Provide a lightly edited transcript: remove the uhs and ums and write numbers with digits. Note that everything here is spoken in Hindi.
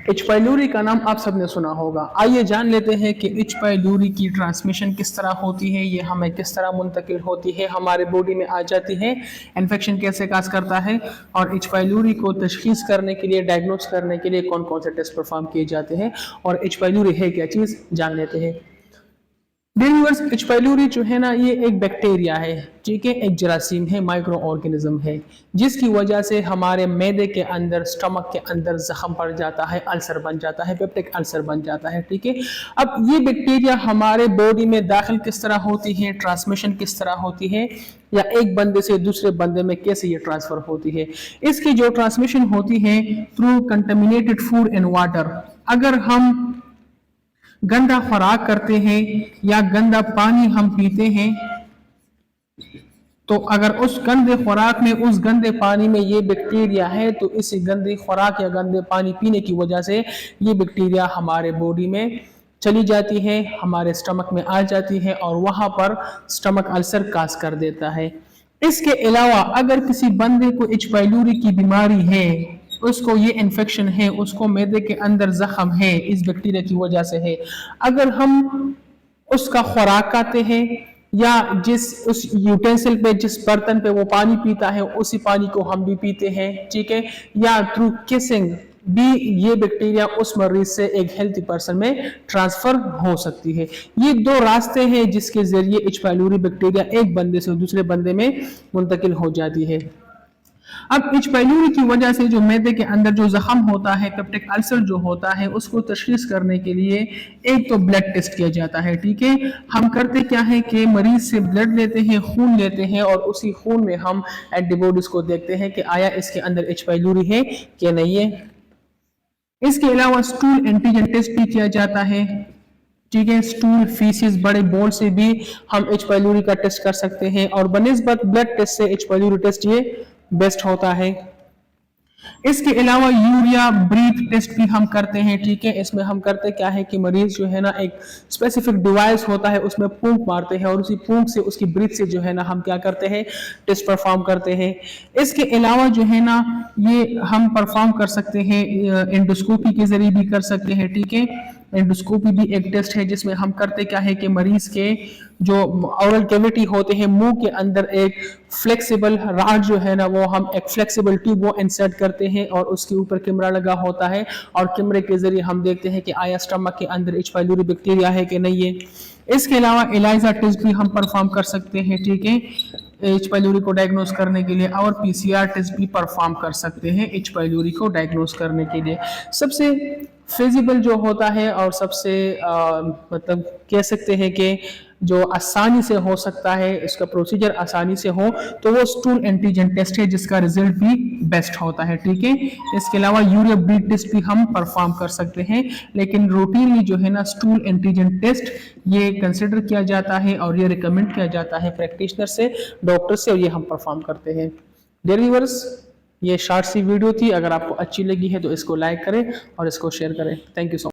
एच पाइलोरी का नाम आप सबने सुना होगा। आइए जान लेते हैं कि एच पाइलोरी की ट्रांसमिशन किस तरह होती है, ये हमें किस तरह मुंतकिल होती है, हमारे बॉडी में आ जाती है, इन्फेक्शन कैसे काज करता है और एच पाइलोरी को तशखीस करने के लिए, डायग्नोस करने के लिए कौन कौन से टेस्ट परफॉर्म किए जाते हैं और एच पाइलोरी है क्या चीज़ जान लेते हैं। व्यूअर्स, एच पाइलोरी जो है ना, ये एक बैक्टीरिया है, ठीक है, एक जरासीम है, माइक्रो ऑर्गेनिज्म है, जिसकी वजह से हमारे मैदे के अंदर, स्टमक के अंदर जख्म पड़ जाता है, अल्सर बन जाता है, पेप्टिक अल्सर बन जाता है, ठीक है। अब ये बैक्टीरिया हमारे बॉडी में दाखिल किस तरह होती है, ट्रांसमिशन किस तरह होती है, या एक बंदे से दूसरे बंदे में कैसे ये ट्रांसफर होती है। इसकी जो ट्रांसमिशन होती है through contaminated food and water. अगर हम गंदा खुराक करते हैं या गंदा पानी हम पीते हैं, तो अगर उस गंदे खुराक में, उस गंदे पानी में ये बैक्टीरिया है, तो इस गंदे खुराक या गंदे पानी पीने की वजह से ये बैक्टीरिया हमारे बॉडी में चली जाती है, हमारे स्टमक में आ जाती है और वहां पर स्टमक अल्सर काज कर देता है। इसके अलावा अगर किसी बंदे को एच पाइलोरी की बीमारी है, उसको ये इन्फेक्शन है, उसको मैदे के अंदर जख्म है, इस बैक्टीरिया की वजह से है, अगर हम उसका खुराक खाते हैं या उस यूटेंसिल पे, जिस बर्तन पे वो पानी पीता है, उसी पानी को हम भी पीते हैं, ठीक है, या थ्रू किसिंग भी ये बैक्टीरिया उस मरीज से एक हेल्थी पर्सन में ट्रांसफर हो सकती है। ये दो रास्ते हैं जिसके जरिए एच पाइलोरी बैक्टीरिया एक बंदे से दूसरे बंदे में मुंतकिल हो जाती है। अब एच पाइलोरी की वजह से जो मैदे के अंदर जो जख्म होता है, पेप्टिक अल्सर जो होता है, उसको तशखीस करने के लिए एक तो ब्लड टेस्ट किया जाता है, ठीक है। हम करते क्या है कि मरीज से ब्लड लेते हैं, खून लेते हैं और उसी खून में हम एंटीबॉडीज को देखते हैं कि आया इसके अंदर एच पाइलोरी है कि नहीं है। इसके अलावा स्टूल एंटीजन टेस्ट भी किया जाता है, ठीक है। स्टूल, फीसिस, बड़े बोल से भी हम एच पाइलोरी का टेस्ट कर सकते हैं और बनिस्बत ब्लड टेस्ट से एच पाइलोरी टेस्ट ये बेस्ट होता है। इसके अलावा यूरिया ब्रीथ टेस्ट भी हम करते हैं, ठीक है। इसमें हम करते क्या है कि मरीज जो है ना, एक स्पेसिफिक डिवाइस होता है, उसमें फूंक मारते हैं और उसी फूंक से, उसकी ब्रीथ से जो है ना, हम क्या करते हैं, टेस्ट परफॉर्म करते हैं। इसके अलावा जो है ना, ये हम परफॉर्म कर सकते हैं, एंडोस्कोपी के जरिए भी कर सकते हैं, ठीक है। एंडोस्कोपी भी एक टेस्ट है जिसमें हम करते क्या है कि मरीज के जो ओरल कैविटी होते हैं, मुंह के अंदर एक फ्लेक्सिबल राड जो है ना, वो हम एक फ्लेक्सिबल ट्यूब वो इंसर्ट करते हैं और उसके ऊपर कैमरा लगा होता है और कैमरे के जरिए हम देखते हैं कि आया स्टमक के अंदर एच पाइलोरी बैक्टीरिया है कि नहीं है। इसके अलावा एलाइजा टेस्ट भी हम परफॉर्म कर सकते हैं, ठीक है, एच पाइलोरी को डायग्नोस करने के लिए, और पीसीआर टेस्ट भी परफॉर्म कर सकते हैं एच पाइलोरी को डायग्नोस करने के लिए। सबसे फिजिबल जो होता है और सबसे मतलब कह सकते हैं कि जो आसानी से हो सकता है, इसका प्रोसीजर आसानी से हो, तो वो स्टूल एंटीजन टेस्ट है जिसका रिजल्ट भी बेस्ट होता है, ठीक है। इसके अलावा यूरिया ब्रीथ टेस्ट भी हम परफॉर्म कर सकते हैं, लेकिन रूटीनली जो है ना, स्टूल एंटीजन टेस्ट ये कंसिडर किया जाता है और ये रिकमेंड किया जाता है प्रैक्टिशनर से, डॉक्टर से, और ये हम परफॉर्म करते हैं। डियर व्यूअर्स, ये शॉर्ट सी वीडियो थी, अगर आपको अच्छी लगी है तो इसको लाइक करें और इसको शेयर करें। Thank you so much.